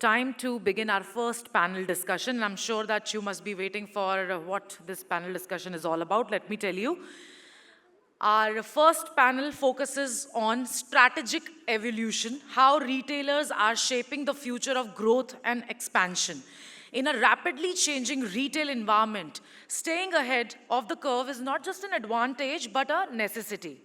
time to begin our first panel discussion. I'm sure that you must be waiting for what this panel discussion is all about. Let me tell you. Our first panel focuses on strategic evolution, how retailers are shaping the future of growth and expansion. In a rapidly changing retail environment, staying ahead of the curve is not just an advantage, but a necessity.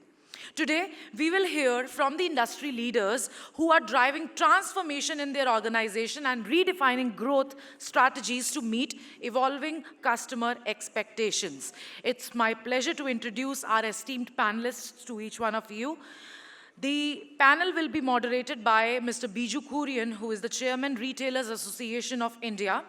Today, we will hear from the industry leaders who are driving transformation in their organization and redefining growth strategies to meet evolving customer expectations. It's my pleasure to introduce our esteemed panelists to each one of you. The panel will be moderated by Mr. Bijou Kurien, who is the Chairman, Retailers Association of India.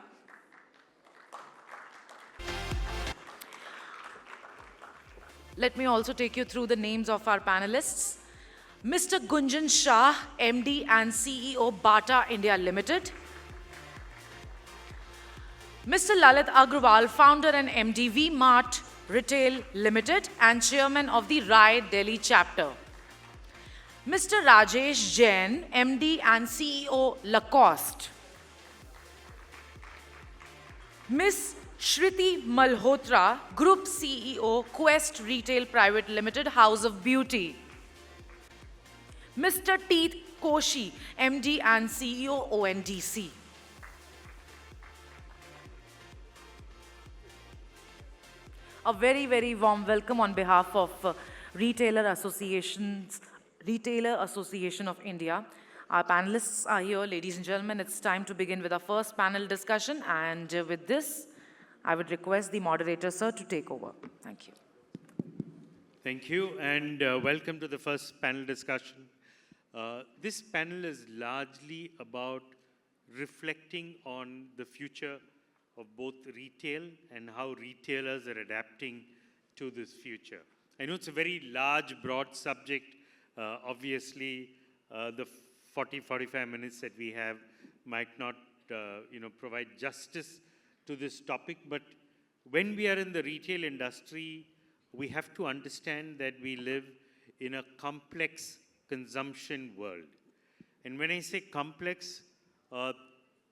Let me also take you through the names of our panelists. Mr. Gunjan Shah, MD and CEO, Bata India Limited. Mr. Lalit Agrawal, founder and MD, V-Mart Retail Limited and Chairman of the Rai Delhi chapter. Mr. Rajesh Jain, MD and CEO, Lacoste. Ms. Shriti Malhotra, Group CEO, Quest Retail Private Limited, House of Beauty. Mr. Teeth Koshi, MD and CEO, ONDC. A very, very warm welcome on behalf of Retailer Association of India. Our panelists are here, ladies and gentlemen. It's time to begin with our first panel discussion, and with this, I would request the moderator, sir, to take over. Thank you. Thank you, and welcome to the first panel discussion. This panel is largely about reflecting on the future of both retail and how retailers are adapting to this future. I know it's a very large, broad subject. Obviously, the 45 minutes that we have might not provide justice to this topic, but when we are in the retail industry, we have to understand that we live in a complex consumption world. And when I say complex,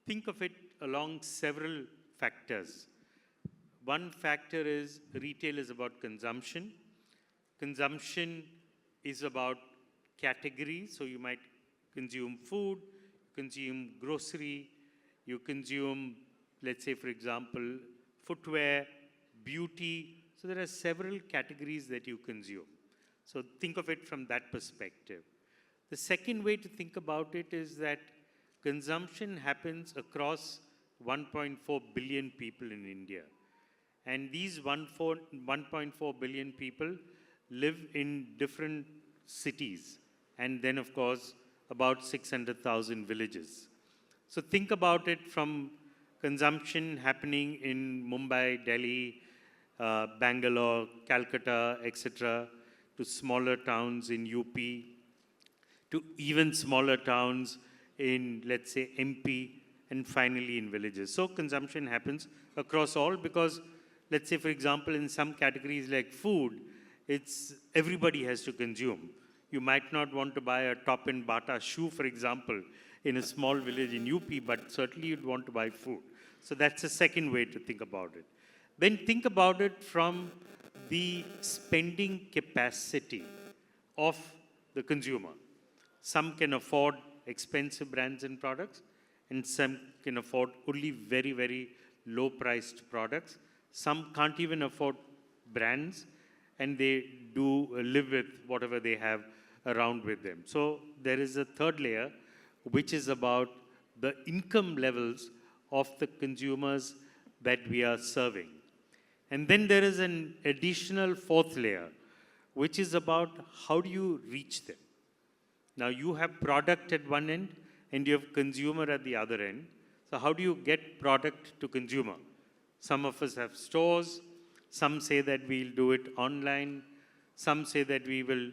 think of it along several factors. One factor is retail is about consumption. Consumption is about categories, so you might consume food, consume grocery, you consume, let's say, for example, footwear, beauty. So there are several categories that you consume. So think of it from that perspective. The second way to think about it is that consumption happens across 1.4 billion people in India. And these 1.4 billion people live in different cities. And then, of course, about 600,000 villages. So think about it from consumption happening in Mumbai, Delhi, Bangalore, Calcutta, etc., to smaller towns in UP, to even smaller towns in, let's say, MP, and finally in villages. So consumption happens across all because, let's say, for example, in some categories like food, it's everybody has to consume. You might not want to buy a top in Bata shoe, for example, in a small village in UP, but certainly you'd want to buy food. So that's the second way to think about it. Then think about it from the spending capacity of the consumer. Some can afford expensive brands and products, and some can afford only very, very low-priced products. Some can't even afford brands, and they do live with whatever they have around with them. So there is a third layer, which is about the income levels of the consumers that we are serving. And then there is an additional fourth layer, which is about how do you reach them. Now you have product at one end and you have consumer at the other end. So how do you get product to consumer? Some of us have stores. Some say that we'll do it online. Some say that we will,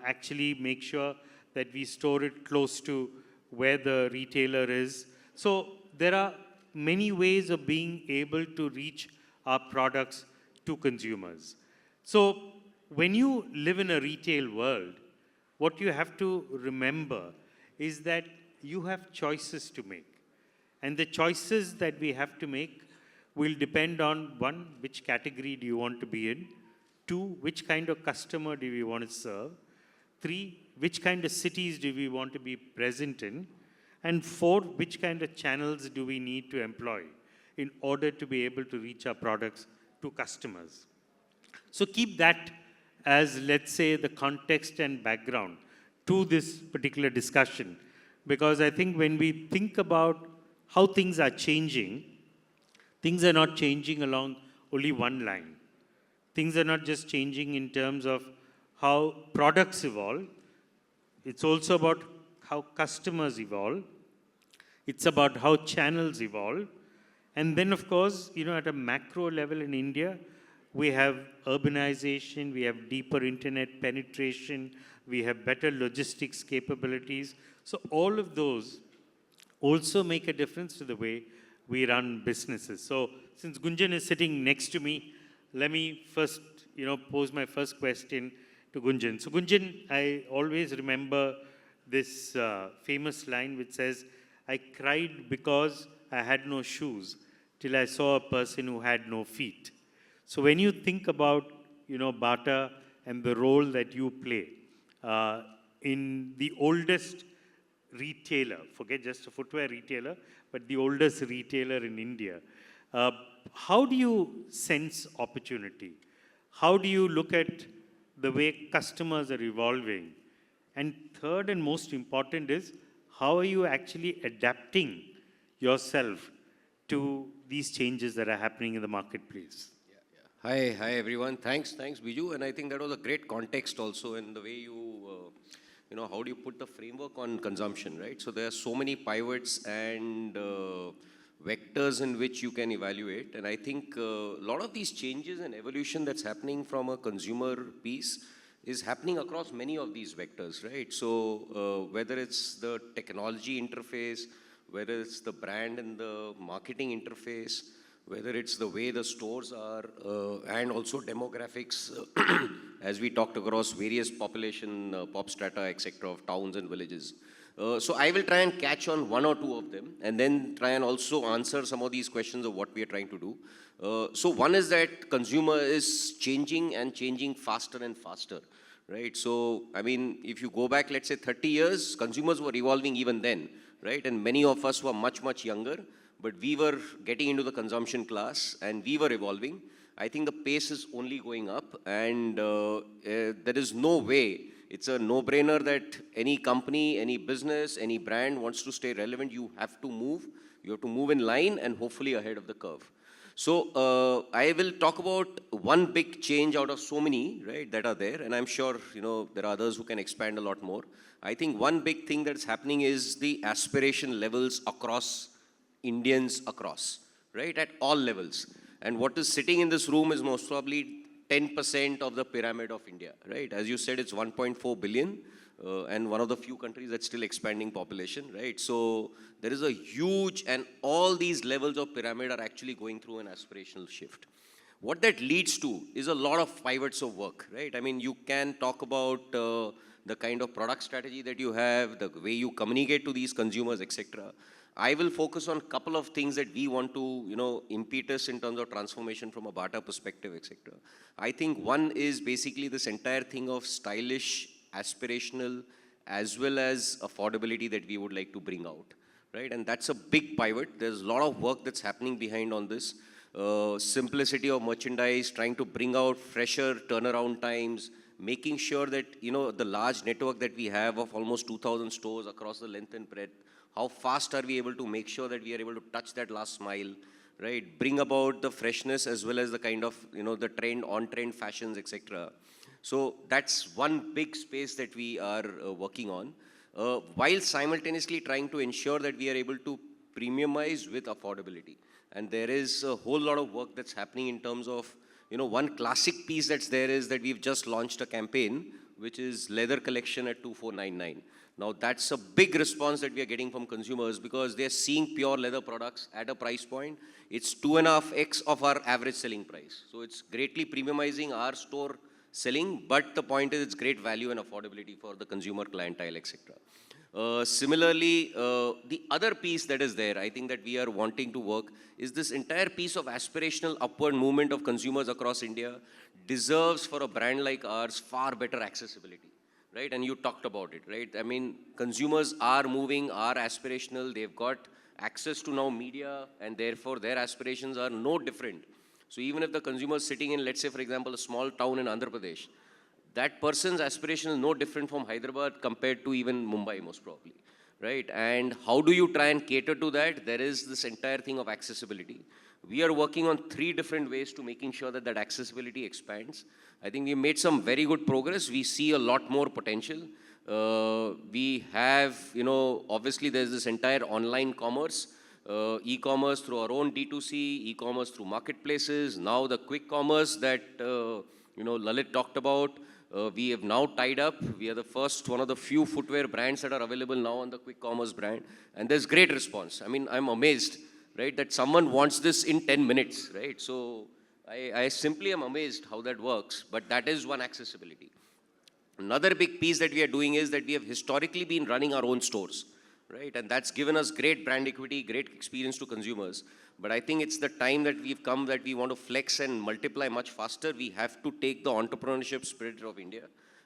actually make sure that we store it close to where the retailer is. So there are many ways of being able to reach our products to consumers. So when you live in a retail world, what you have to remember is that you have choices to make. And the choices that we have to make will depend on one, which category do you want to be in? Two, which kind of customer do we want to serve? Three, which kind of cities do we want to be present in? And four, which kind of channels do we need to employ in order to be able to reach our products to customers? So keep that as, let's say, the context and background to this particular discussion. Because I think when we think about how things are changing, things are not changing along only one line. Things are not just changing in terms of how products evolve. It's also about how customers evolve. It's about how channels evolve. And then, of course, at a macro level in India, we have urbanization, we have deeper internet penetration, we have better logistics capabilities. So all of those also make a difference to the way we run businesses. So since Gunjan is sitting next to me, let me first, pose my first question to Gunjan. So Gunjan, I always remember this famous line which says, I cried because I had no shoes till I saw a person who had no feet. So when you think about, Bata and the role that you play in the oldest retailer, forget just a footwear retailer, but the oldest retailer in India, how do you sense opportunity? How do you look at the way customers are evolving? And third and most important is, how are you actually adapting yourself to these changes that are happening in the marketplace? Hi everyone. Thanks, Bijou. And I think that was a great context also in the way how do you put the framework on consumption, right? So there are so many pivots and vectors in which you can evaluate. And I think a lot of these changes and evolution that's happening from a consumer piece is happening across many of these vectors, right? So whether it's the technology interface, whether it's the brand and the marketing interface, whether it's the way the stores are, and also demographics, as we talked across various population, pop strata, etc., of towns and villages. So I will try and catch on one or two of them, and then try and also answer some of these questions of what we are trying to do. So one is that consumer is changing and changing faster and faster, right? So, I mean, if you go back, let's say 30 years, consumers were evolving even then, right? And many of us were much, much younger, but we were getting into the consumption class and we were evolving. I think the pace is only going up, and there is no way, it's a no-brainer that any company, any business, any brand wants to stay relevant, you have to move. You have to move in line and hopefully ahead of the curve. So I will talk about one big change out of so many, right, that are there, and I'm sure, there are others who can expand a lot more. I think one big thing that's happening is the aspiration levels across Indians across, right, at all levels. And what is sitting in this room is most probably 10% of the pyramid of India, right? As you said, it's 1.4 billion, and one of the few countries that's still expanding population, right? So there is a huge, and all these levels of pyramid are actually going through an aspirational shift. What that leads to is a lot of pivots of work, right? I mean, you can talk about the kind of product strategy that you have, the way you communicate to these consumers, etc. I will focus on a couple of things that we want to, impetus in terms of transformation from a Bata perspective, etc. I think one is basically this entire thing of stylish, aspirational, as well as affordability that we would like to bring out, right? And that's a big pivot. There's a lot of work that's happening behind on this. Simplicity of merchandise, trying to bring out fresher turnaround times, making sure that, the large network that we have of almost 2,000 stores across the length and breadth, how fast are we able to make sure that we are able to touch that last mile, right? Bring about the freshness as well as the kind of, the trend, on-trend fashions, etc. So that's one big space that we are working on, while simultaneously trying to ensure that we are able to premiumize with affordability. And there is a whole lot of work that's happening in terms of, one classic piece that's there is that we've just launched a campaign, which is leather collection at 2499. Now that's a big response that we are getting from consumers because they're seeing pure leather products at a price point. It's 2.5x of our average selling price. So it's greatly premiumizing our store selling, but the point is it's great value and affordability for the consumer clientele, etc. Similarly, the other piece that is there, I think that we are wanting to work is this entire piece of aspirational upward movement of consumers across India deserves for a brand like ours far better accessibility, right? And you talked about it, right? I mean, consumers are moving, are aspirational, they've got access to now media, and therefore their aspirations are no different. So even if the consumer is sitting in, let's say, for example, a small town in Andhra Pradesh, that person's aspiration is no different from Hyderabad compared to even Mumbai, most probably, right? And how do you try and cater to that? There is this entire thing of accessibility. We are working on 3 different ways to making sure that that accessibility expands. I think we made some very good progress. We see a lot more potential. We have, obviously there's this entire online commerce, e-commerce through our own D2C, e-commerce through marketplaces, now the quick commerce that, Lalit talked about. We have now tied up. We are the first, one of the few footwear brands that are available now on the quick commerce brand. And there's great response. I mean, I'm amazed, right, that someone wants this in 10 minutes, right? So I simply am amazed how that works, but that is one accessibility. Another big piece that we are doing is that we have historically been running our own stores, right? And that's given us great brand equity, great experience to consumers. But I think it's the time that we've come that we want to flex and multiply much faster. We have to take the entrepreneurship spirit of India.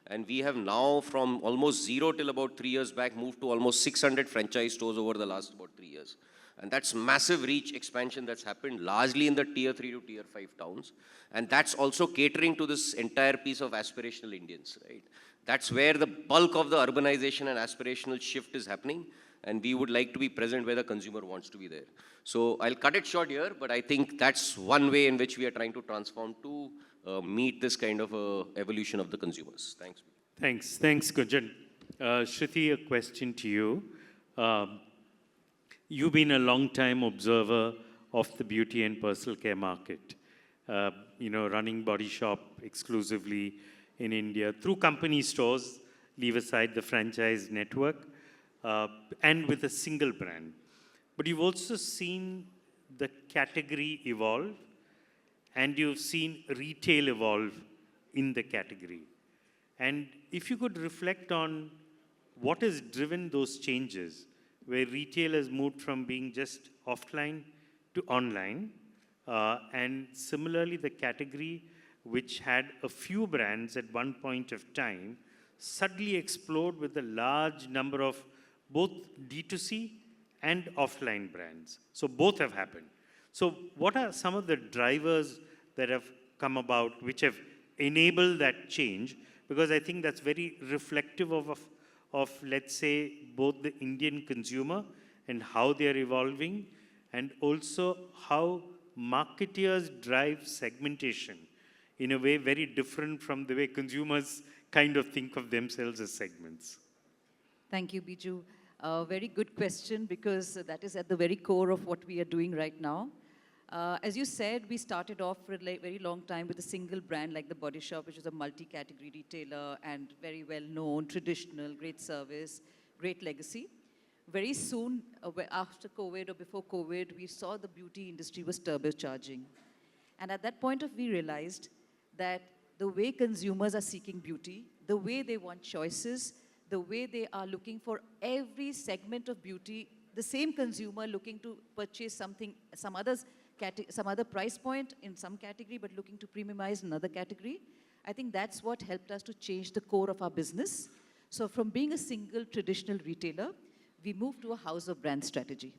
And we have now, from almost 0 till about 3 years back, moved to almost 600 franchise stores over the last about 3 years. And that's massive reach expansion that's happened largely in the tier 3 to tier 5 towns. And that's also catering to this entire piece of aspirational Indians, right? That's where the bulk of the urbanization and aspirational shift is happening. And we would like to be present where the consumer wants to be there. So I'll cut it short here, but I think that's one way in which we are trying to transform to meet this kind of evolution of the consumers. Thanks. Thanks, Gunjan. Shruti, a question to you. You've been a long-time observer of the beauty and personal care market, running Body Shop exclusively in India through company stores, leave aside the franchise network, and with a single brand. But you've also seen the category evolve, and you've seen retail evolve in the category. And if you could reflect on what has driven those changes, where retail has moved from being just offline to online, and similarly the category which had a few brands at one point of time suddenly explode with a large number of both D2C and offline brands. So both have happened. So what are some of the drivers that have come about which have enabled that change? Because I think that's very reflective of, let's say, both the Indian consumer and how they are evolving, and also how marketeers drive segmentation in a way very different from the way consumers kind of think of themselves as segments. Thank you, Bijou. Very good question, because that is at the very core of what we are doing right now. As you said, we started off for a very long time with a single brand like the Body Shop, which is a multi-category retailer and very well known, traditional, great service, great legacy. Very soon, after COVID or before COVID, we saw the beauty industry was turbocharging. And at that point we realized that the way consumers are seeking beauty, the way they want choices, the way they are looking for every segment of beauty, the same consumer looking to purchase something, some other price point in some category, but looking to premiumize another category. I think that's what helped us to change the core of our business. So from being a single traditional retailer, we moved to a house of brand strategy.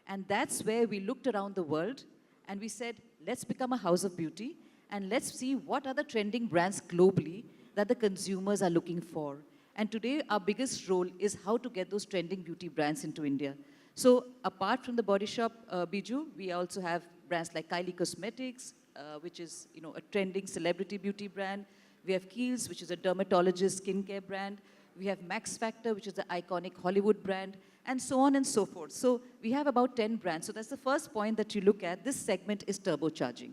And that's where we looked around the world and we said, let's become a house of beauty and let's see what are the trending brands globally that the consumers are looking for. And today, our biggest role is how to get those trending beauty brands into India. So apart from the Body Shop, Bijou, we also have brands like Kylie Cosmetics, which is a trending celebrity beauty brand. We have Kiehl's, which is a dermatologist skincare brand. We have Max Factor, which is the iconic Hollywood brand, and so on and so forth. So we have about 10 brands. So that's the first point that you look at. This segment is turbocharging.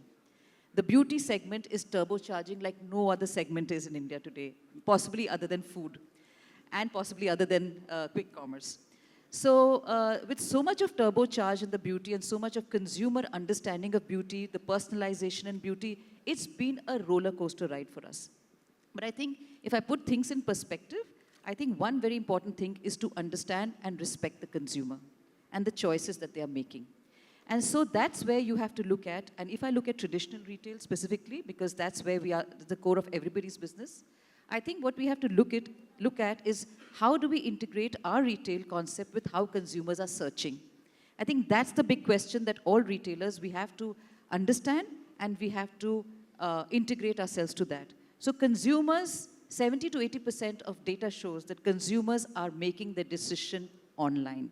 The beauty segment is turbocharging like no other segment is in India today, possibly other than food, and possibly other than quick commerce. So with so much of turbocharge in the beauty and so much of consumer understanding of beauty, the personalization in beauty, it's been a roller coaster ride for us. But I think if I put things in perspective, I think one very important thing is to understand and respect the consumer and the choices that they are making. And so that's where you have to look at, and if I look at traditional retail specifically, because that's where we are, the core of everybody's business, I think what we have to look at is how do we integrate our retail concept with how consumers are searching. I think that's the big question that all retailers, we have to understand and we have to integrate ourselves to that. So consumers, 70 to 80% of data shows that consumers are making the decision online.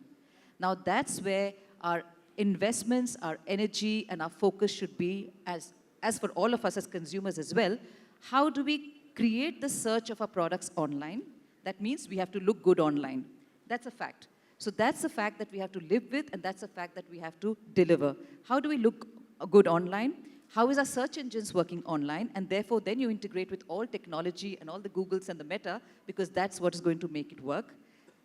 Now that's where our investments, our energy, and our focus should be, as for all of us as consumers as well. How do we create the search of our products online? That means we have to look good online. That's a fact. So that's a fact that we have to live with, and that's a fact that we have to deliver. How do we look good online? How is our search engines working online? And therefore, then you integrate with all technology and all the Googles and the Meta, because that's what is going to make it work.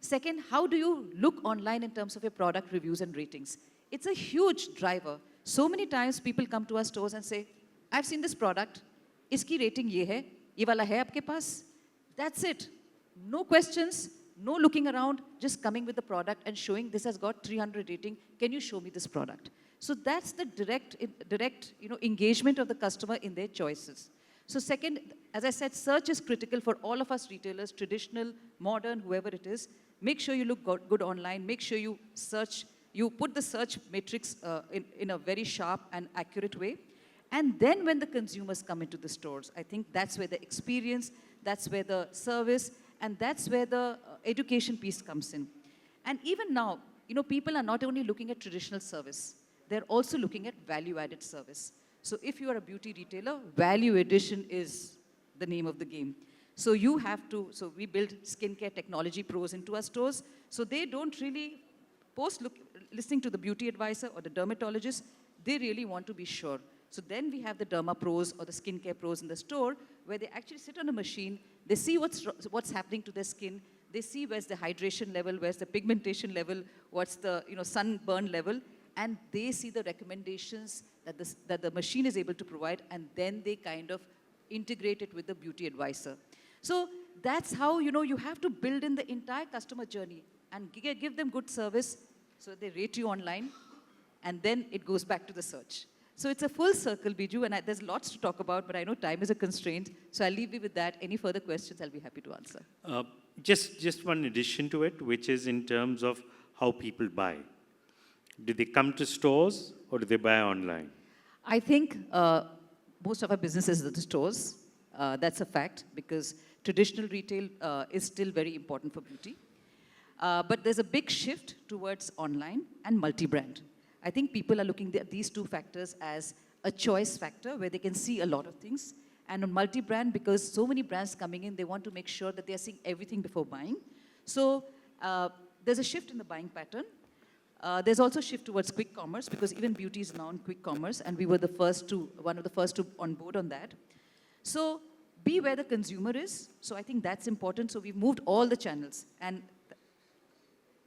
Second, how do you look online in terms of your product reviews and ratings? It's a huge driver. So many times people come to our stores and say, I've seen this product, iski rating ye hai, ye wala hai aapke paas? That's it. No questions, no looking around, just coming with the product and showing this has got 300 rating, can you show me this product? So that's the direct engagement of the customer in their choices. So second, as I said, search is critical for all of us retailers, traditional, modern, whoever it is. Make sure you look good online, make sure you search, you put the search matrix in a very sharp and accurate way. And then when the consumers come into the stores, I think that's where the experience, that's where the service, and that's where the education piece comes in. And even now, people are not only looking at traditional service, they're also looking at value-added service. So if you are a beauty retailer, value addition is the name of the game. So you have to, so we build skincare technology pros into our stores, so they don't really listening to the beauty advisor or the dermatologist, they really want to be sure. So then we have the derma pros or the skincare pros in the store where they actually sit on a machine, they see what's happening to their skin, they see where's the hydration level, where's the pigmentation level, what's the sunburn level, and they see the recommendations that the machine is able to provide, and then they kind of integrate it with the beauty advisor. So that's how you have to build in the entire customer journey and give them good service so they rate you online, and then it goes back to the search. So it's a full circle, Bijou, and there's lots to talk about, but I know time is a constraint, so I'll leave you with that. Any further questions, I'll be happy to answer. Just one addition to it, which is in terms of how people buy. Do they come to stores or do they buy online? I think most of our business is at the stores. That's a fact, because traditional retail is still very important for beauty. But there's a big shift towards online and multi-brand. I think people are looking at these two factors as a choice factor where they can see a lot of things. And on multi-brand, because so many brands coming in, they want to make sure that they are seeing everything before buying. So there's a shift in the buying pattern. There's also a shift towards quick commerce, because even beauty is now in quick commerce, and we were one of the first to on board on that. So be where the consumer is. So I think that's important. So we've moved all the channels. And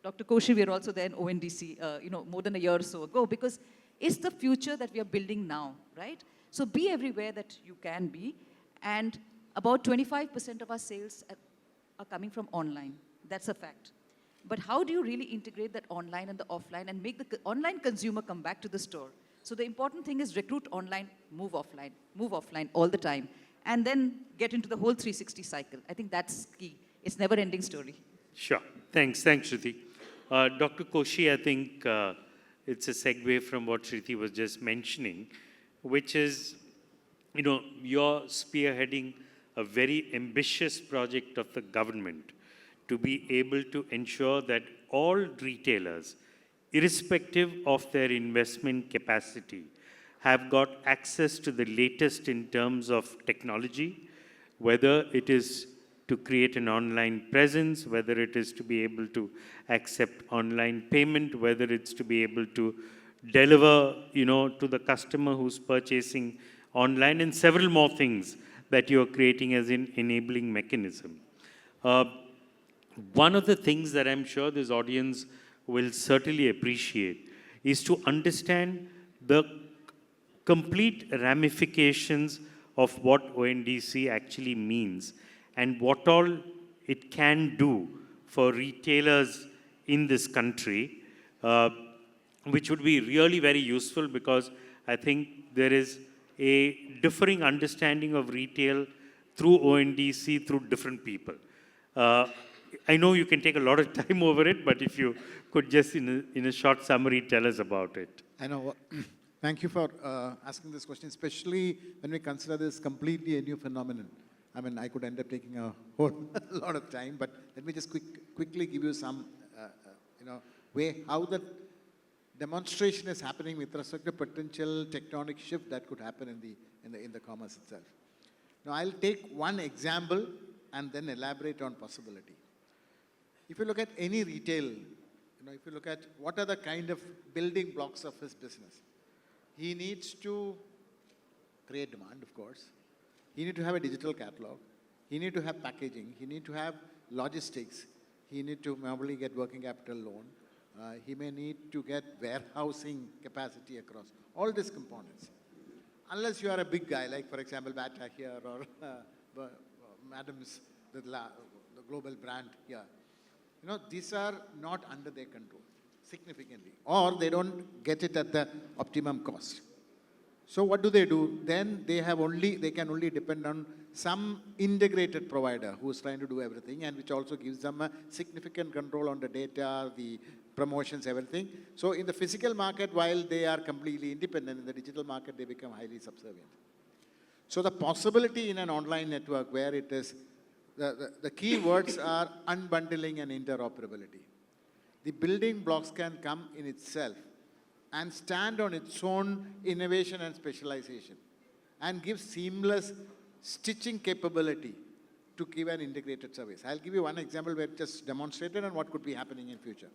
Dr. Koshi, we are also there in ONDC, more than a year or so ago, because it's the future that we are building now, right? So be everywhere that you can be. And about 25% of our sales are coming from online. That's a fact. But how do you really integrate that online and the offline and make the online consumer come back to the store? So the important thing is recruit online, move offline all the time, and then get into the whole 360 cycle. I think that's key. It's never-ending story. Sure. Thanks, Shruti. Dr. Koshi, I think it's a segue from what Shruti was just mentioning, which is, you're spearheading a very ambitious project of the government to be able to ensure that all retailers, irrespective of their investment capacity, have got access to the latest in terms of technology, whether it is to create an online presence, whether it is to be able to accept online payment, whether it's to be able to deliver, to the customer who's purchasing online, and several more things that you're creating as an enabling mechanism. One of the things that I'm sure this audience will certainly appreciate is to understand the complete ramifications of what ONDC actually means and what all it can do for retailers in this country, which would be really very useful, because I think there is a differing understanding of retail through ONDC, through different people. I know you can take a lot of time over it, but if you could just in a short summary tell us about it. I know. Thank you for asking this question, especially when we consider this completely a new phenomenon. I mean, I could end up taking a whole lot of time, but let me just quickly give you some, way how the demonstration is happening with respect to potential tectonic shift that could happen in the commerce itself. Now, I'll take one example and then elaborate on possibility. If you look at any retail, if you look at what are the kind of building blocks of his business, he needs to create demand, of course. He needs to have a digital catalog. He needs to have packaging. He needs to have logistics. He needs to probably get working capital loan. He may need to get warehousing capacity across all these components. Unless you are a big guy, like for example, Bata here or Madam's, the global brand here. These are not under their control significantly, or they don't get it at the optimum cost. So what do? Then they can only depend on some integrated provider who is trying to do everything, and which also gives them a significant control on the data, the promotions, everything. So in the physical market, while they are completely independent, in the digital market, they become highly subservient. So the possibility in an online network where it is, the key words are unbundling and interoperability. The building blocks can come in itself and stand on its own innovation and specialization and give seamless stitching capability to give an integrated service. I'll give you one example where it just demonstrated and what could be happening in future.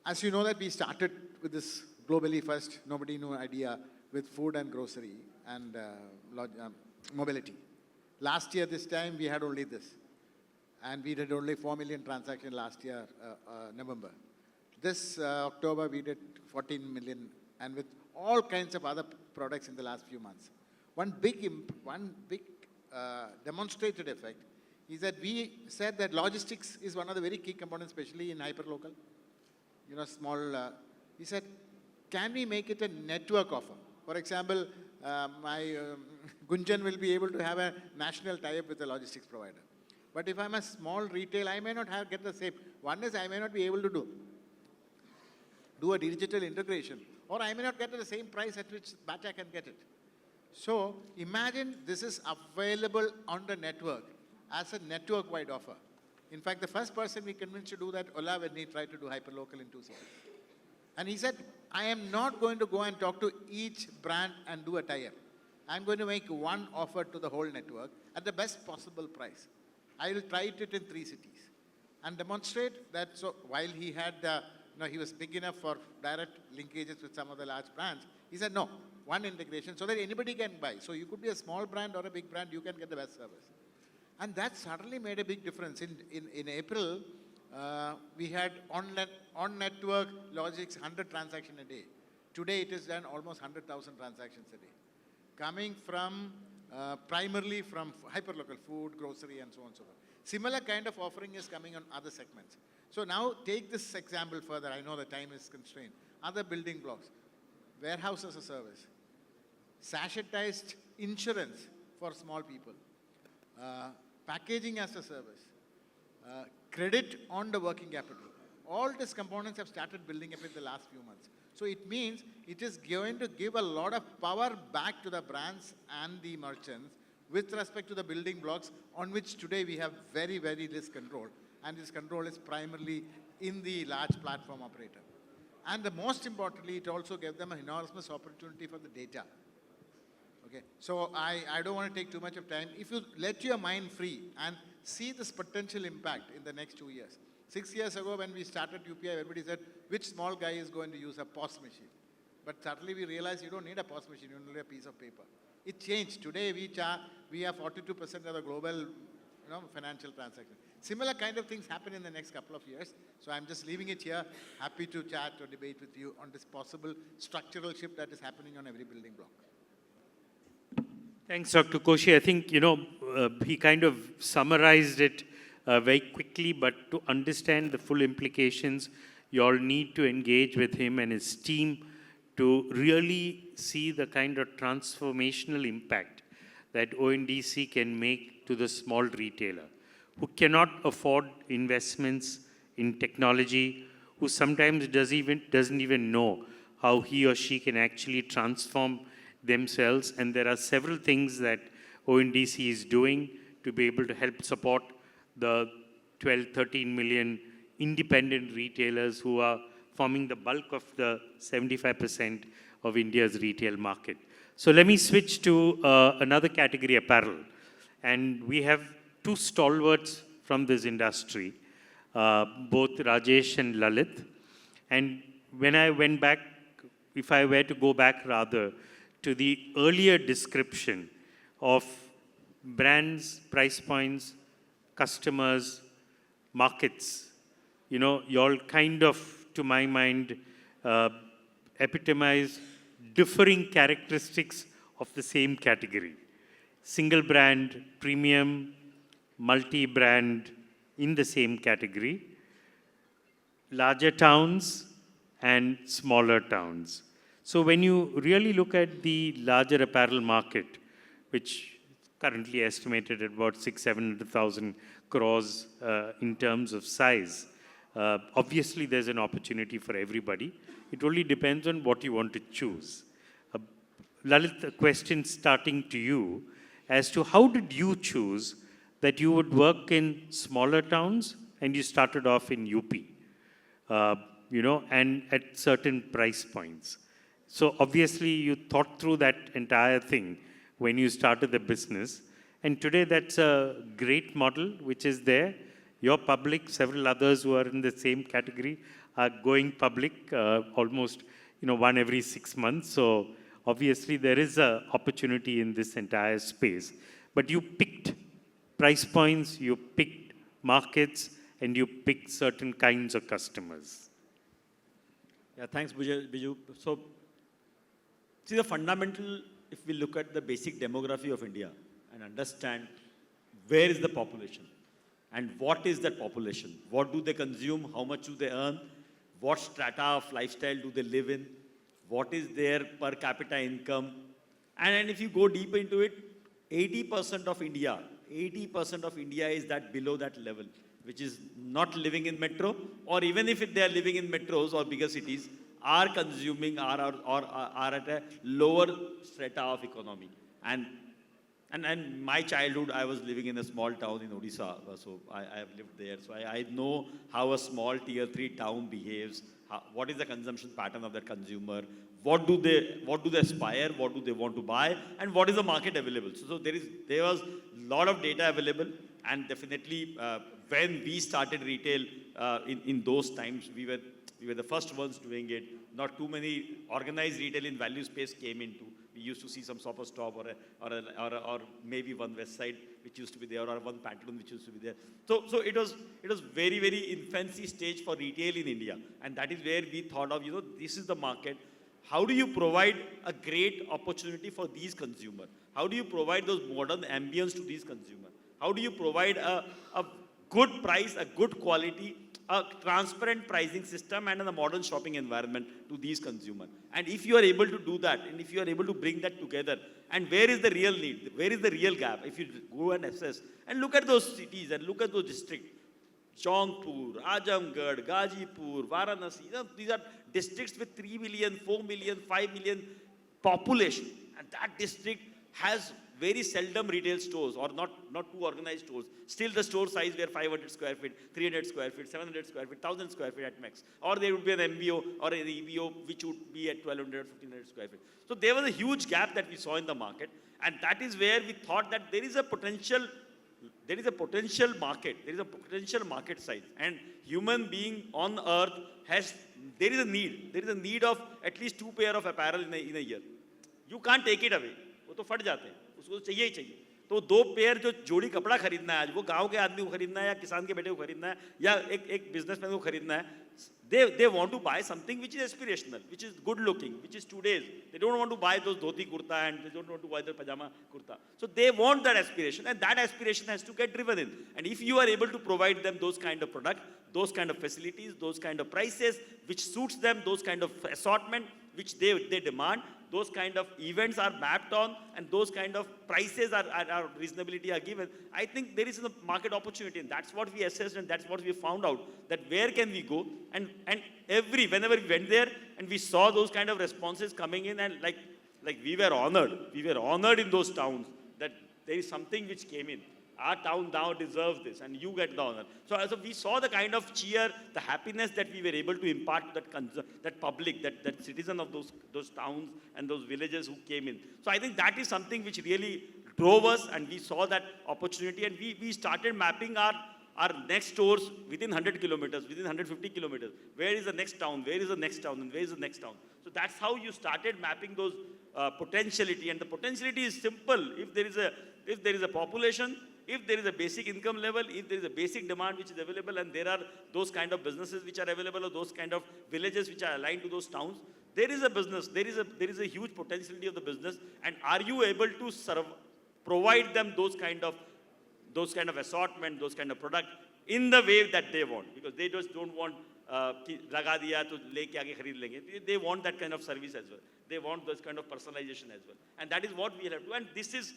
As you know that we started with this globally first, nobody knew idea with food and grocery and mobility. Last year, this time, we had only this. And we did only 4 million transactions last year, November. This October, we did 14 million, and with all kinds of other products in the last few months. One big demonstrated effect is that we said that logistics is one of the very key components, especially in hyperlocal. We said, can we make it a network offer? For example, my Gunjan will be able to have a national tie-up with a logistics provider. But if I'm a small retail, I may not get the same. One is I may not be able to do a digital integration, or I may not get at the same price at which Bata can get it. So imagine this is available on the network as a network-wide offer. In fact, the first person we convinced to do that, Ola, when he tried to do hyperlocal in 2 cities. And he said, I am not going to go and talk to each brand and do a tie-up. I'm going to make one offer to the whole network at the best possible price. I will try it in 3 cities and demonstrate that. So while he had, he was big enough for direct linkages with some of the large brands, he said, no, one integration so that anybody can buy. So you could be a small brand or a big brand, you can get the best service. And that certainly made a big difference. In April, we had on-network logistics 100 transactions a day. Today, it is done almost 100,000 transactions a day, coming from primarily from hyperlocal food, grocery, and so on and so forth. Similar kind of offering is coming on other segments. So now take this example further. I know the time is constrained. Other building blocks, warehouse as a service, sachetized insurance for small people, packaging as a service, credit on the working capital. All these components have started building up in the last few months. So it means it is going to give a lot of power back to the brands and the merchants with respect to the building blocks on which today we have very, very less control. And this control is primarily in the large platform operator. And the most importantly, it also gave them an enormous opportunity for the data. Okay, so I don't want to take too much of time. If you let your mind free and see this potential impact in the next 2 years. 6 years ago when we started UPI, everybody said, which small guy is going to use a POS machine? But suddenly we realized you don't need a POS machine, you need a piece of paper. It changed. Today we are 42% of the global financial transactions. Similar kind of things happen in the next couple of years. So I'm just leaving it here. Happy to chat or debate with you on this possible structural shift that is happening on every building block. Thanks, Dr. Koshi. I think, he kind of summarized it very quickly, but to understand the full implications, you all need to engage with him and his team to really see the kind of transformational impact that ONDC can make to the small retailer who cannot afford investments in technology, who sometimes doesn't even know how he or she can actually transform themselves. And there are several things that ONDC is doing to be able to help support the 12, 13 million independent retailers who are forming the bulk of the 75% of India's retail market. So let me switch to another category, apparel. And we have two stalwarts from this industry, both Rajesh and Lalit. And when I went back, if I were to go back rather, to the earlier description of brands, price points, customers, markets, you all kind of, to my mind, epitomize differing characteristics of the same category. Single brand, premium, multi-brand in the same category, larger towns and smaller towns. So when you really look at the larger apparel market, which currently estimated at about 600,000-700,000 crores in terms of size, obviously there's an opportunity for everybody. It only depends on what you want to choose. Lalit, a question starting to you as to how did you choose that you would work in smaller towns and you started off in UP, and at certain price points. So obviously you thought through that entire thing when you started the business. And today that's a great model which is there. Your public, several others who are in the same category are going public almost one every 6 months. So obviously there is an opportunity in this entire space. But you picked price points, you picked markets, and you picked certain kinds of customers. Yeah, thanks, Bijou. So, see the fundamental, if we look at the basic demography of India and understand where is the population and what is that population, what do they consume, how much do they earn, what strata of lifestyle do they live in, what is their per capita income, and if you go deep into it, 80% of India is that below that level, which is not living in metro, or even if they are living in metros or bigger cities, are consuming or are at a lower strata of economy. And my childhood, I was living in a small town in Odisha, so I have lived there. So I know how a small tier 3 town behaves, what is the consumption pattern of that consumer, what do they aspire, what do they want to buy, and what is the market available. So there was a lot of data available, and definitely when we started retail in those times, we were the first ones doing it. Not too many organized retail in value space came into. We used to see some Shopper Stop or maybe one West Side which used to be there, or one Pantaloon which used to be there. So it was very, very infancy stage for retail in India, and that is where we thought of, this is the market. How do you provide a great opportunity for these consumers? How do you provide those modern ambience to these consumers? How do you provide a good price, a good quality, a transparent pricing system, and a modern shopping environment to these consumers? And if you are able to do that, and if you are able to bring that together, and where is the real need? Where is the real gap? If you go and assess and look at those cities and look at those districts, Jaunpur, Ajamgarh, Gazipur, Varanasi, these are districts with 3 million, 4 million, 5 million population. And that district has very seldom retail stores, or not too organized stores. Still the store size were 500 square feet, 300 square feet, 700 square feet, 1000 square feet at max. Or there would be an MBO or an EBO which would be at 1200, 1500 square feet. So there was a huge gap that we saw in the market. And that is where we thought that there is a potential market, there is a potential market size. And human being on earth there is a need of at least 2 pair of apparel in a year. You can't take it away. वो तो फट जाते हैं, उसको चाहिए ही चाहिए. तो 2 pair जो जोड़ी कपड़ा खरीदना है आज, वो गांव के आदमी को खरीदना है, या किसान के बेटे को खरीदना है, या एक बिजनेसमैन को खरीदना है, They want to buy something which is aspirational, which is good looking, which is today's. They don't want to buy those dhoti kurta and they don't want to buy the pajama kurta. So they want that aspiration, and that aspiration has to get driven in. And if you are able to provide them those kind of product, those kind of facilities, those kind of prices, which suits them, those kind of assortment, which they demand, those kind of events are mapped on, and those kind of prices are reasonability are given, I think there is a market opportunity, and that's what we assessed, and that's what we found out, that where can we go, and whenever we went there, and we saw those kind of responses coming in, and like we were honored in those towns, that there is something which came in. Our town now deserves this, and you get the honor. So we saw the kind of cheer, the happiness that we were able to impart to that public, that citizen of those towns and those villages who came in. So I think that is something which really drove us, and we saw that opportunity, and we started mapping our next stores within 100 kilometers, within 150 kilometers. Where is the next town? Where is the next town? And where is the next town? So that's how you started mapping those potentiality. And the potentiality is simple. If there is a population, if there is a basic income level, if there is a basic demand which is available, and there are those kind of businesses which are available, or those kind of villages which are aligned to those towns, there is a business, there is a huge potentiality of the business, and are you able to provide them those kind of assortment, those kind of product in the way that they want, because they just don't want laga diya to leke aage kharid lenge. They want that kind of service as well. They want this kind of personalization as well, and that is what we have to. And this is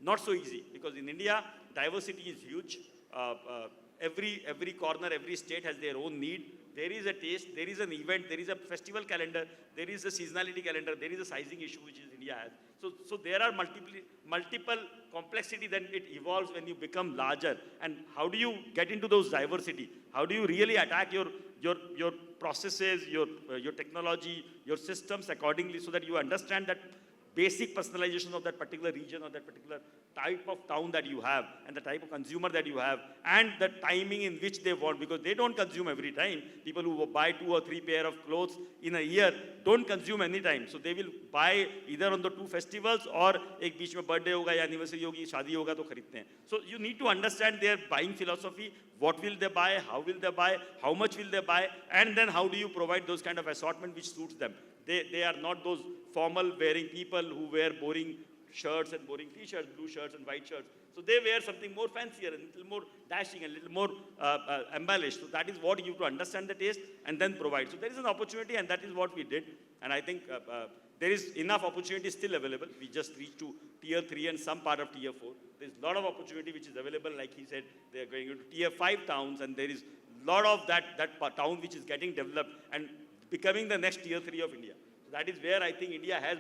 not so easy, because in India, diversity is huge. Every corner, every state has their own need. There is a taste, there is an event, there is a festival calendar, there is a seasonality calendar, there is a sizing issue which India has. So there are multiple complexity. Then it evolves when you become larger. And how do you get into those diversity? How do you really attack your processes, your technology, your systems accordingly, so that you understand that basic personalization of that particular region or that particular type of town that you have, and the type of consumer that you have, and the timing in which they want, because they don't consume every time. People who buy 2 or 3 pair of clothes in a year don't consume any time. So they will buy either on the 2 festivals, or ek beech mein birthday hoga ya anniversary hogi, shaadi hoga to kharidte hain. So you need to understand their buying philosophy. What will they buy? How will they buy? How much will they buy? And then how do you provide those kind of assortment which suits them? They are not those formal wearing people who wear boring shirts and boring t-shirts, blue shirts and white shirts. So they wear something more fancier and a little more dashing and a little more embellished. So that is what you have to understand the taste and then provide. So there is an opportunity, and that is what we did. And I think there is enough opportunity still available. We just reached to tier 3 and some part of tier 4. There's a lot of opportunity which is available. Like he said, they are going into tier 5 towns, and there is a lot of that town which is getting developed and becoming the next tier 3 of India. So that is where I think India has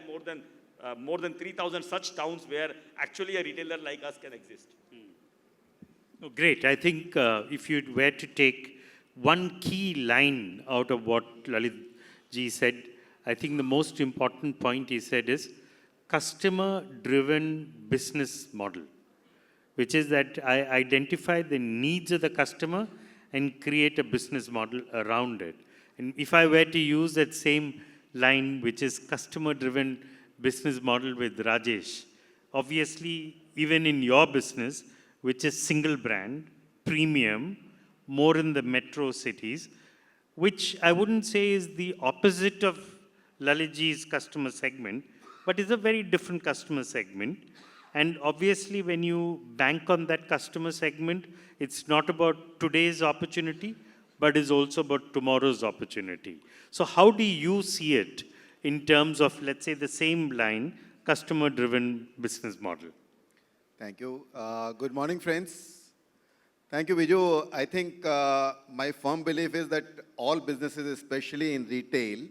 more than 3,000 such towns where actually a retailer like us can exist. Oh, great. I think if you were to take one key line out of what Lalit ji said, I think the most important point he said is customer-driven business model, which is that I identify the needs of the customer and create a business model around it. And if I were to use that same line, which is customer-driven business model with Rajesh, obviously, even in your business, which is single brand, premium, more in the metro cities, which I wouldn't say is the opposite of Lalitji's customer segment, but is a very different customer segment. And obviously, when you bank on that customer segment, it's not about today's opportunity, but is also about tomorrow's opportunity. So how do you see it in terms of, let's say, the same line, customer-driven business model? Thank you. Good morning, friends. Thank you, Bijou. I think my firm belief is that all businesses, especially in retail,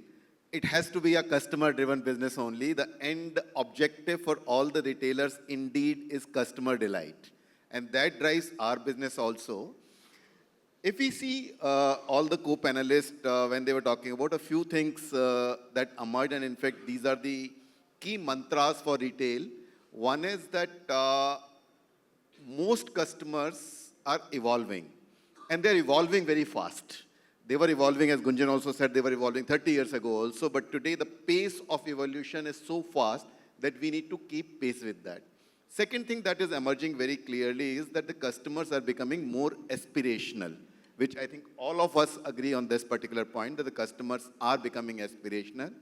it has to be a customer-driven business only. The end objective for all the retailers indeed is customer delight. And that drives our business also. If we see all the co-panelists when they were talking about a few things that emerged, and in fact, these are the key mantras for retail. One is that most customers are evolving, and they're evolving very fast. They were evolving, as Gunjan also said, they were evolving 30 years ago also, but today the pace of evolution is so fast that we need to keep pace with that. Second thing that is emerging very clearly is that the customers are becoming more aspirational. which I think all of us agree on this particular point, that the customers are becoming aspirational.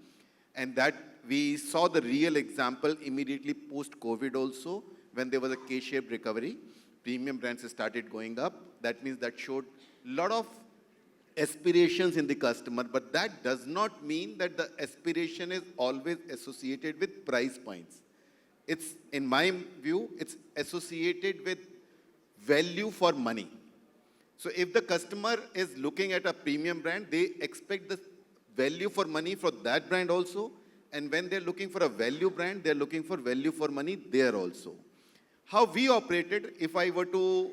And that we saw the real example immediately post-COVID also, when there was a K-shaped recovery. Premium brands started going up. That means that showed a lot of aspirations in the customer, but that does not mean that the aspiration is always associated with price points. It's, in my view, it's associated with value for money. So if the customer is looking at a premium brand, they expect the value for money for that brand also. And when they're looking for a value brand, they're looking for value for money there also. How we operated, if I were to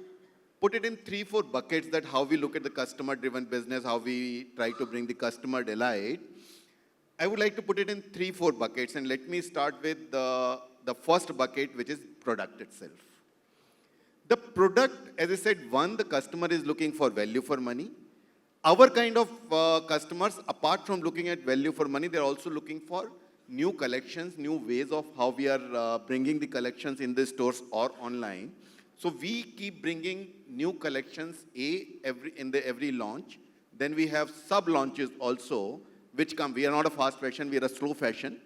put it in 3-4 buckets, that how we look at the customer-driven business, how we try to bring the customer delight, I would like to put it in 3-4 buckets. And let me start with the first bucket, which is product itself. The product, as I said, one, the customer is looking for value for money. Our kind of customers, apart from looking at value for money, they're also looking for new collections, new ways of how we are bringing the collections in the stores or online. So we keep bringing new collections every launch. Then we have sub-launches also, which come. We are not a fast fashion, we are a slow fashion.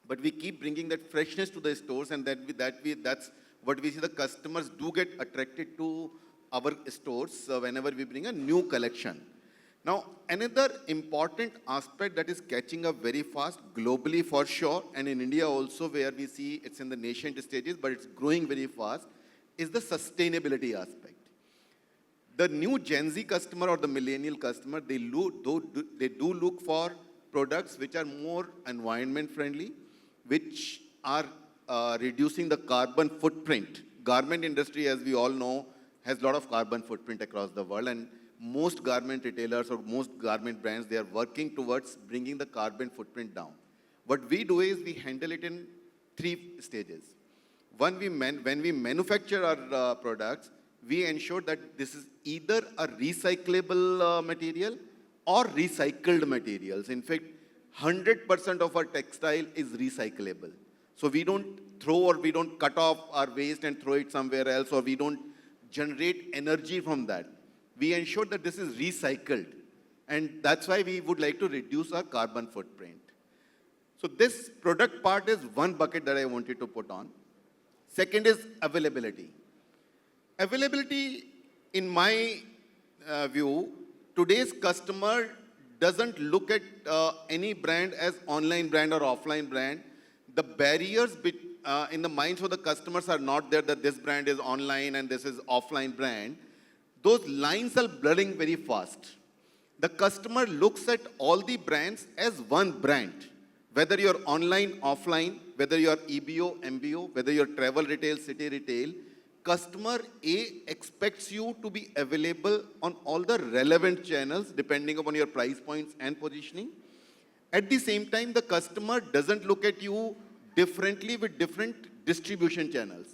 But we keep bringing that freshness to the stores, and that's what we see. The customers do get attracted to our stores whenever we bring a new collection. Now, another important aspect that is catching up very fast globally for sure, and in India also, where we see it's in the nascent stages, but it's growing very fast, is the sustainability aspect. The new Gen Z customer or the millennial customer, they do look for products which are more environment friendly, which are reducing the carbon footprint. Garment industry, as we all know, has a lot of carbon footprint across the world, and most garment retailers or most garment brands, they are working towards bringing the carbon footprint down. What we do is we handle it in 3 stages. One, when we manufacture our products, we ensure that this is either a recyclable material or recycled materials. In fact, 100% of our textile is recyclable. So we don't throw or we don't cut off our waste and throw it somewhere else, or we don't generate energy from that. We ensure that this is recycled. And that's why we would like to reduce our carbon footprint. So this product part is one bucket that I wanted to put on. Second is availability. Availability, in my view, today's customer doesn't look at any brand as online brand or offline brand. The barriers in the minds of the customers are not there, that this brand is online and this is offline brand. Those lines are blurring very fast. The customer looks at all the brands as one brand. Whether you're online, offline, whether you're EBO, MBO, whether you're travel retail, city retail, customer A expects you to be available on all the relevant channels depending upon your price points and positioning. At the same time, the customer doesn't look at you differently with different distribution channels.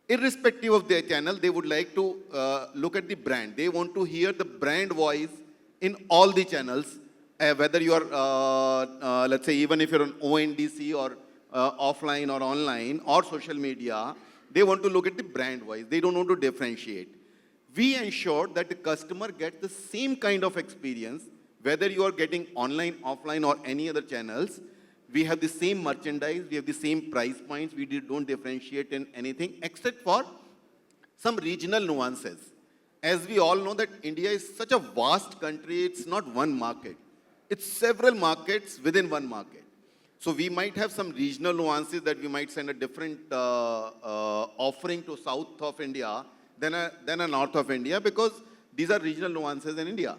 Irrespective of their channel, they would like to look at the brand. They want to hear the brand voice in all the channels, whether you are, let's say, even if you're on ONDC or offline or online or social media, they want to look at the brand voice. They don't want to differentiate. We ensure that the customer gets the same kind of experience, whether you are getting online, offline, or any other channels. We have the same merchandise, we have the same price points, we don't differentiate in anything except for some regional nuances. As we all know that India is such a vast country, it's not one market. It's several markets within one market. So we might have some regional nuances that we might send a different offering to south of India than a north of India, because these are regional nuances in India.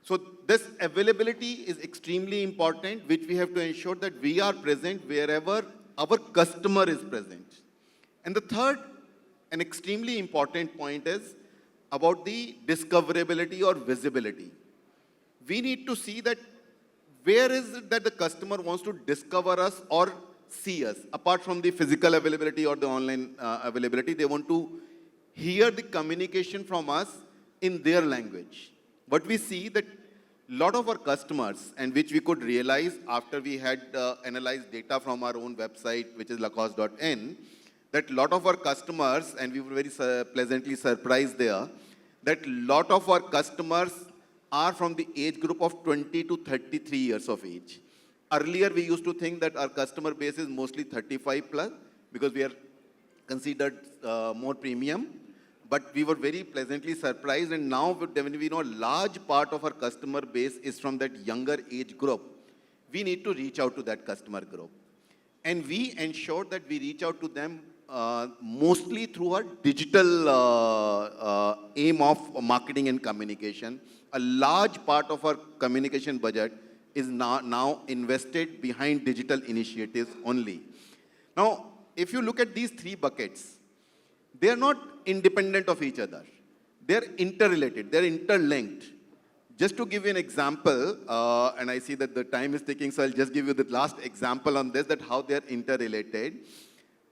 So this availability is extremely important, which we have to ensure that we are present wherever our customer is present. And the third and extremely important point is about the discoverability or visibility. We need to see that where is it that the customer wants to discover us or see us. Apart from the physical availability or the online availability, they want to hear the communication from us in their language. What we see that a lot of our customers, and which we could realize after we had analyzed data from our own website, which is lacoste.in, that a lot of our customers, and we were very pleasantly surprised there, that lot of our customers are from the age group of 20 to 33 years of age. Earlier, we used to think that our customer base is mostly 35 plus because we are considered more premium. But we were very pleasantly surprised, and now when we know a large part of our customer base is from that younger age group, we need to reach out to that customer group. And we ensure that we reach out to them mostly through our digital aim of marketing and communication. A large part of our communication budget is now invested behind digital initiatives only. Now, if you look at these three buckets, they are not independent of each other. They're interrelated, they're interlinked. Just to give you an example, and I see that the time is ticking, so I'll just give you the last example on this, that how they're interrelated.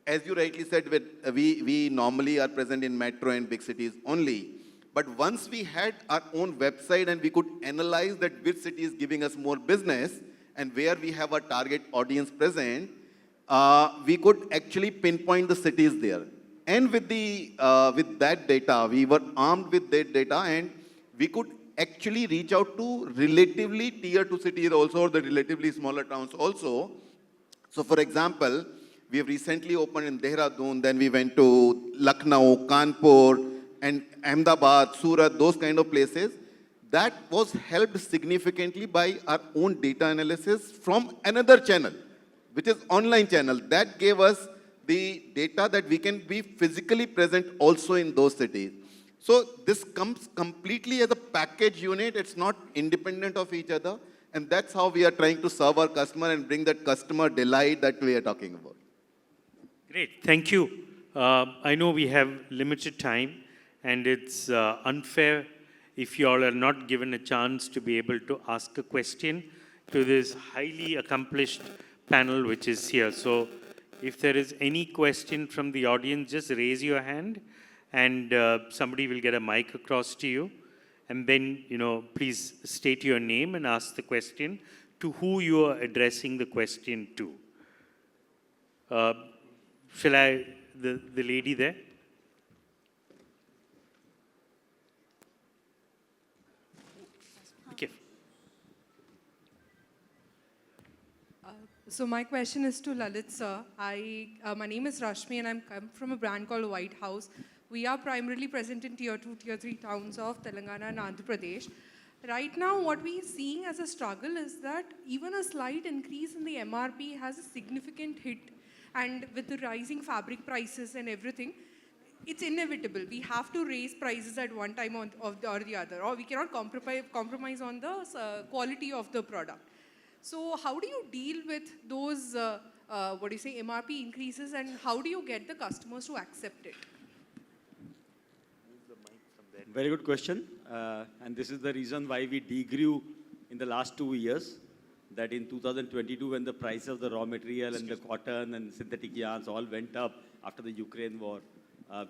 As you rightly said, we normally are present in metro and big cities only. But once we had our own website and we could analyze that which city is giving us more business and where we have our target audience present, we could actually pinpoint the cities there. And with that data, we were armed with that data, and we could actually reach out to relatively tier 2 cities also, or the relatively smaller towns also. So for example, we have recently opened in Dehradun, then we went to Lucknow, Kanpur, and Ahmedabad, Surat, those kind of places. That was helped significantly by our own data analysis from another channel, which is online channel. That gave us the data that we can be physically present also in those cities. So this comes completely as a package unit. It's not independent of each other. And that's how we are trying to serve our customer and bring that customer delight that we are talking about. Great, thank you. I know we have limited time, and it's unfair if you all are not given a chance to be able to ask a question to this highly accomplished panel which is here. So if there is any question from the audience, just raise your hand, and somebody will get a mic across to you. And then, please state your name and ask the question to who you are addressing the question to. Shall I, the lady there? Okay. So my question is to Lalit sir. My name is Rashmi, and I'm from a brand called White House. We are primarily present in tier 2, tier 3 towns of Telangana and Andhra Pradesh. Right now, what we are seeing as a struggle is that even a slight increase in the MRP has a significant hit. And with the rising fabric prices and everything, it's inevitable. We have to raise prices at one time or the other, or we cannot compromise on the quality of the product. So how do you deal with those, MRP increases, and how do you get the customers to accept it? Very good question. And this is the reason why we degrew in the last 2 years. That in 2022, when the price of the raw material and the cotton and synthetic yarns all went up after the Ukraine war,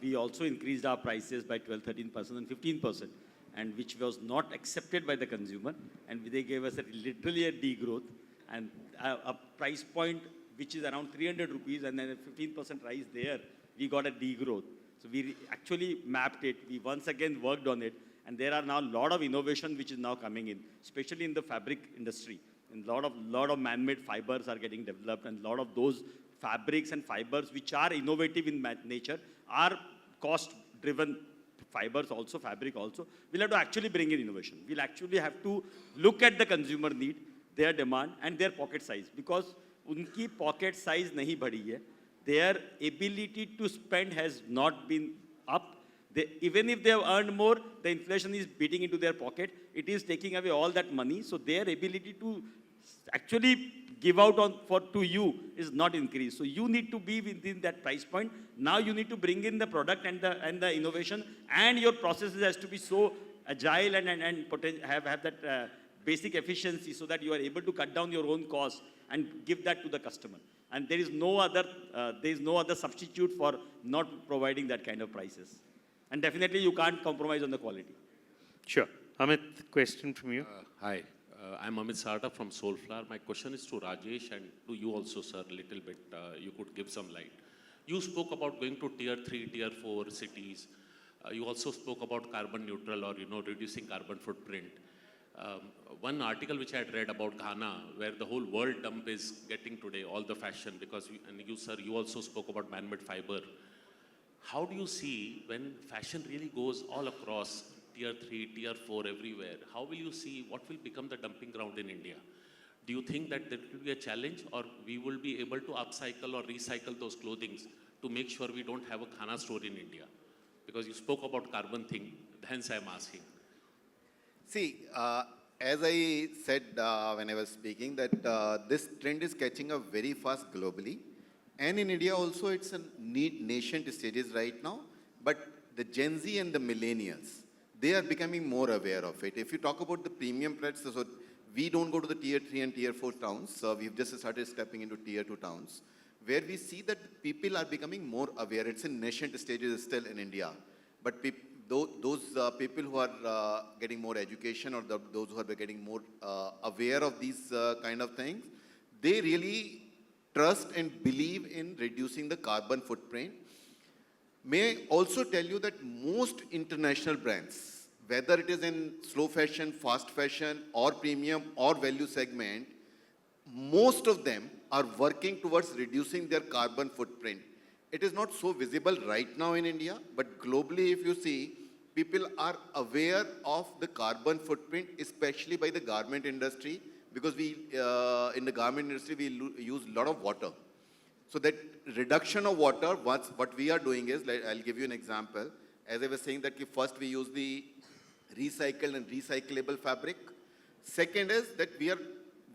we also increased our prices by 12, 13% and 15%, and which was not accepted by the consumer. And they gave us literally a degrowth, and a price point which is around 300 rupees, and then a 15% rise there, we got a degrowth. So we actually mapped it. We once again worked on it. And there are now a lot of innovation which is now coming in, especially in the fabric industry. And a lot of man-made fibers are getting developed, and a lot of those fabrics and fibers which are innovative in nature are cost-driven fibers also, fabric also. We'll have to actually bring in innovation. We'll actually have to look at the consumer need, their demand, and their pocket size. Because unki pocket size nahi badhi hai. Their ability to spend has not been up. Even if they have earned more, the inflation is beating into their pocket. It is taking away all that money. So their ability to actually give out to you is not increased. So you need to be within that price point. Now you need to bring in the product and the innovation, and your processes has to be so agile and have that basic efficiency, so that you are able to cut down your own costs and give that to the customer. And there is no other substitute for not providing that kind of prices. And definitely you can't compromise on the quality. Sure. Amit, question from you. Hi, I'm Amit Sarda from Soulflower. My question is to Rajesh and to you also, sir, a little bit. You could give some light. You spoke about going to tier 3, tier 4 cities. You also spoke about carbon neutral or, reducing carbon footprint. One article which I had read about Ghana, where the whole world dump is getting today, all the fashion, because you, sir, you also spoke about man-made fiber. How do you see when fashion really goes all across tier 3, tier 4, everywhere? How will you see what will become the dumping ground in India? Do you think that there will be a challenge, or we will be able to upcycle or recycle those clothings to make sure we don't have a Ghana store in India? Because you spoke about carbon thing, hence I'm asking. See, as I said when I was speaking, that this trend is catching up very fast globally. And in India also, it's a nascent stages right now. But the Gen Z and the millennials, they are becoming more aware of it. If you talk about the premium products, so we don't go to the tier 3 and tier 4 towns. So we've just started stepping into tier 2 towns, where we see that people are becoming more aware. It's in nascent stages still in India. But those people who are getting more education, or those who are getting more aware of these kind of things, they really trust and believe in reducing the carbon footprint. May I also tell you that most international brands, whether it is in slow fashion, fast fashion, or premium or value segment, most of them are working towards reducing their carbon footprint. It is not so visible right now in India, but globally, if you see, people are aware of the carbon footprint, especially by the garment industry, because in the garment industry, we use a lot of water. So that reduction of water, what we are doing is, I'll give you an example. As I was saying, that first we use the recycled and recyclable fabric. Second is that we are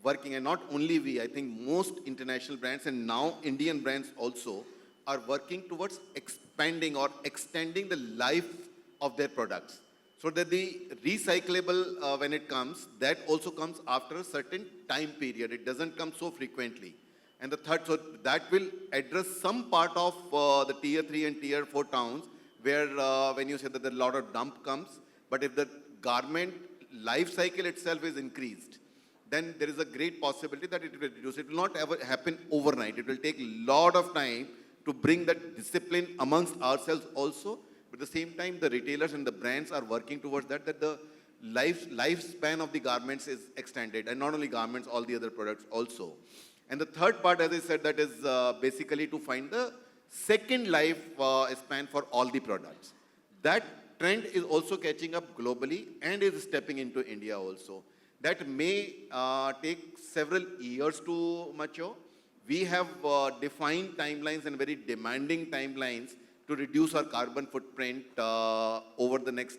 working, and not only we, I think most international brands and now Indian brands also are working towards expanding or extending the life of their products. So that the recyclable, when it comes, that also comes after a certain time period. It doesn't come so frequently. And the third, so that will address some part of the tier 3 and tier 4 towns, where when you say that a lot of dump comes, but if the garment life cycle itself is increased, then there is a great possibility that it will reduce. It will not ever happen overnight. It will take a lot of time to bring that discipline amongst ourselves also. But at the same time, the retailers and the brands are working towards that the lifespan of the garments is extended. And not only garments, all the other products also. And the third part, as I said, that is basically to find the second life span for all the products. That trend is also catching up globally and is stepping into India also. That may take several years to mature. We have defined timelines and very demanding timelines to reduce our carbon footprint over the next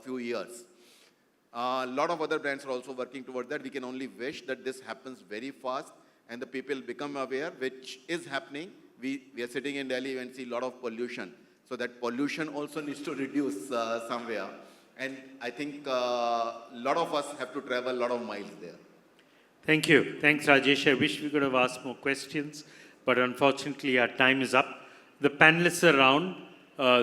few years. A lot of other brands are also working towards that. We can only wish that this happens very fast and the people become aware, which is happening. We are sitting in Delhi and see a lot of pollution. So that pollution also needs to reduce somewhere. And I think a lot of us have to travel a lot of miles there. Thank you. Thanks, Rajesh. I wish we could have asked more questions, but unfortunately our time is up. The panelists are around.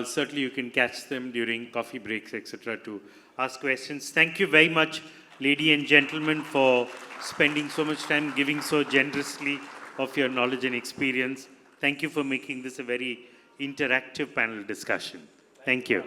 Certainly you can catch them during coffee breaks, etc., to ask questions. Thank you very much, ladies and gentlemen, for spending so much time, giving so generously of your knowledge and experience. Thank you for making this a very interactive panel discussion. Thank you.